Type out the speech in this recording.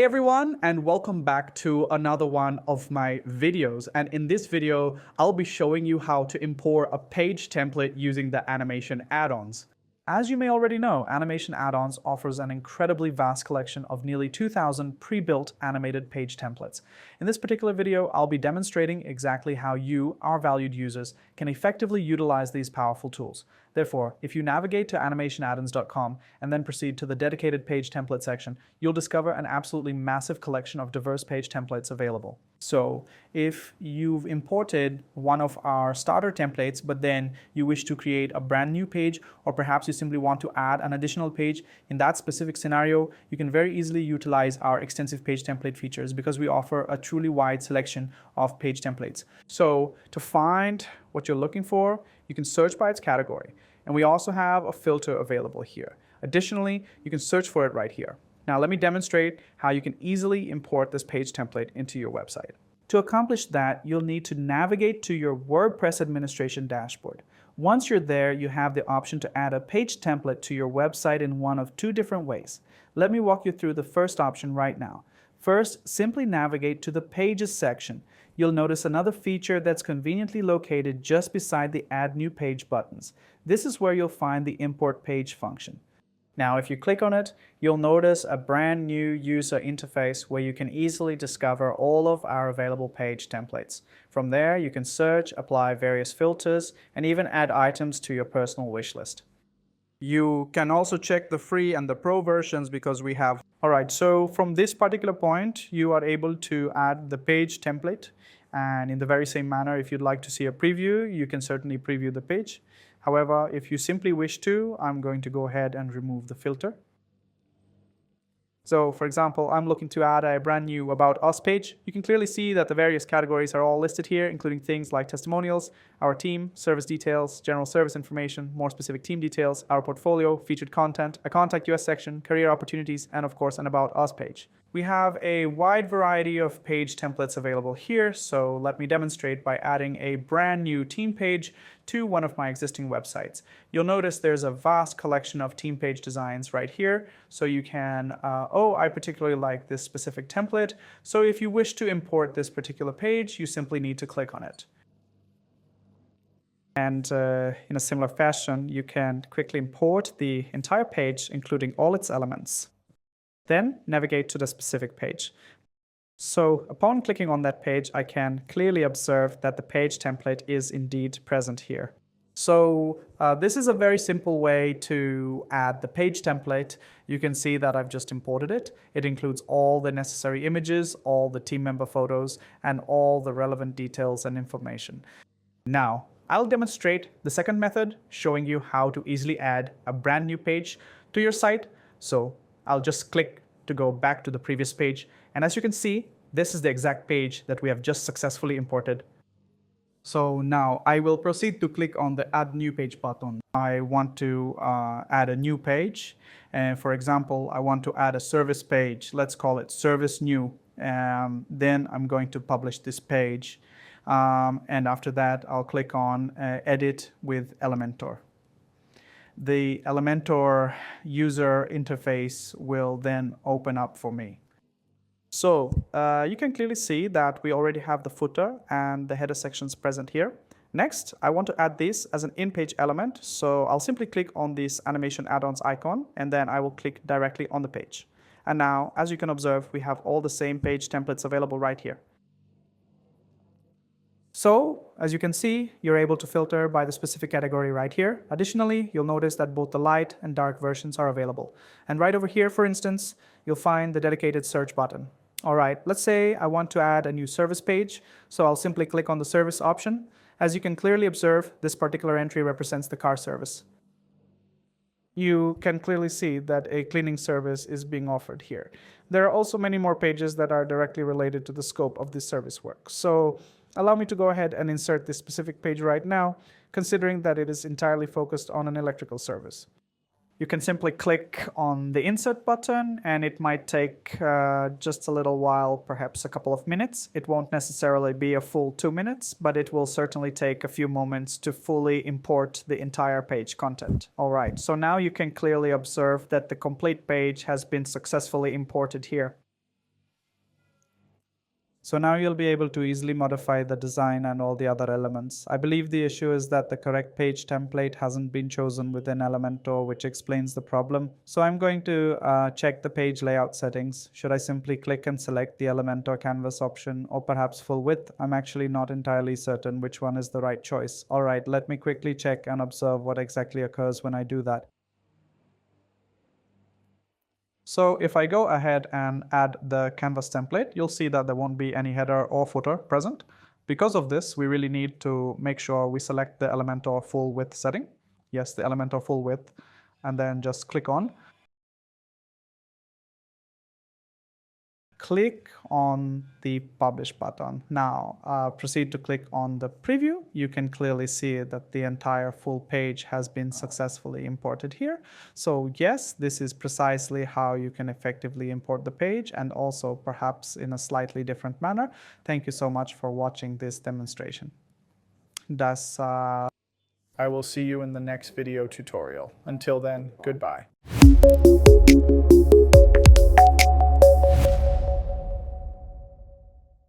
Hey everyone, and welcome back to another one of my videos. And in this video, I'll be showing you how to import a page template using the Animation Addons. As you may already know, Animation Addons offers an incredibly vast collection of nearly 2,000 pre-built animated page templates. In this particular video, I'll be demonstrating exactly how you, our valued users, can effectively utilize these powerful tools. Therefore, if you navigate to animationaddons.com and then proceed to the dedicated page template section, you'll discover an absolutely massive collection of diverse page templates available. So if you've imported one of our starter templates, but then you wish to create a brand new page, or perhaps you simply want to add an additional page, in that specific scenario, you can very easily utilize our extensive page template features because we offer a truly wide selection of page templates. So to find what you're looking for, you can search by its category. And we also have a filter available here. Additionally, you can search for it right here. Now let me demonstrate how you can easily import this page template into your website. To accomplish that, you'll need to navigate to your WordPress administration dashboard. Once you're there, you have the option to add a page template to your website in one of two different ways. Let me walk you through the first option right now. First, simply navigate to the Pages section. You'll notice another feature that's conveniently located just beside the Add New Page buttons. This is where you'll find the Import Page function. Now, if you click on it, you'll notice a brand new user interface where you can easily discover all of our available page templates. From there, you can search, apply various filters, and even add items to your personal wish list. You can also check the free and the pro versions because we have. Alright, so from this particular point, you are able to add the page template. And in the very same manner, if you'd like to see a preview, you can certainly preview the page. However, if you simply wish to, I'm going to go ahead and remove the filter. So for example, I'm looking to add a brand new About Us page. You can clearly see that the various categories are all listed here, including things like testimonials, our team, service details, general service information, more specific team details, our portfolio, featured content, a Contact US section, career opportunities, and of course an About Us page. We have a wide variety of page templates available here, so let me demonstrate by adding a brand new team page to one of my existing websites. You'll notice there's a vast collection of team page designs right here, so you can, I particularly like this specific template, so if you wish to import this particular page, you simply need to click on it. And in a similar fashion, you can quickly import the entire page, including all its elements. Then navigate to the specific page. So upon clicking on that page, I can clearly observe that the page template is indeed present here. So this is a very simple way to add the page template. You can see that I've just imported it. It includes all the necessary images, all the team member photos, and all the relevant details and information. Now, I'll demonstrate the second method, showing you how to easily add a brand new page to your site. So I'll just click to go back to the previous page. And as you can see, this is the exact page that we have just successfully imported. So now I will proceed to click on the Add New Page button. I want to add a new page. And for example, I want to add a service page. Let's call it Service New. Then I'm going to publish this page. And after that, I'll click on Edit with Elementor. The Elementor user interface will then open up for me. So you can clearly see that we already have the footer and the header sections present here. Next, I want to add this as an in-page element. So I'll simply click on this Animation Addons icon, and then I will click directly on the page. And now, as you can observe, we have all the same page templates available right here. So, as you can see, you're able to filter by the specific category right here. Additionally, you'll notice that both the light and dark versions are available. And right over here, for instance, you'll find the dedicated search button. All right, let's say I want to add a new service page, so I'll simply click on the service option. As you can clearly observe, this particular entry represents the car service. You can clearly see that a cleaning service is being offered here. There are also many more pages that are directly related to the scope of this service work. So allow me to go ahead and insert this specific page right now, considering that it is entirely focused on an electrical service. You can simply click on the Insert button, and it might take just a little while, perhaps a couple of minutes. It won't necessarily be a full 2 minutes, but it will certainly take a few moments to fully import the entire page content. All right, so now you can clearly observe that the complete page has been successfully imported here. So now you'll be able to easily modify the design and all the other elements. I believe the issue is that the correct page template hasn't been chosen within Elementor, which explains the problem. So I'm going to check the page layout settings. Should I simply click and select the Elementor canvas option, or perhaps full width? I'm actually not entirely certain which one is the right choice. All right, let me quickly check and observe what exactly occurs when I do that. So if I go ahead and add the canvas template, you'll see that there won't be any header or footer present. Because of this, we really need to make sure we select the Elementor full width setting. Yes, the Elementor full width, and then just click on. Click on the publish button. Now proceed to click on the preview. You can clearly see that the entire full page has been successfully imported here. So yes, this is precisely how you can effectively import the page, and also perhaps in a slightly different manner. Thank you so much for watching this demonstration. I will see you in the next video tutorial. Until then, goodbye.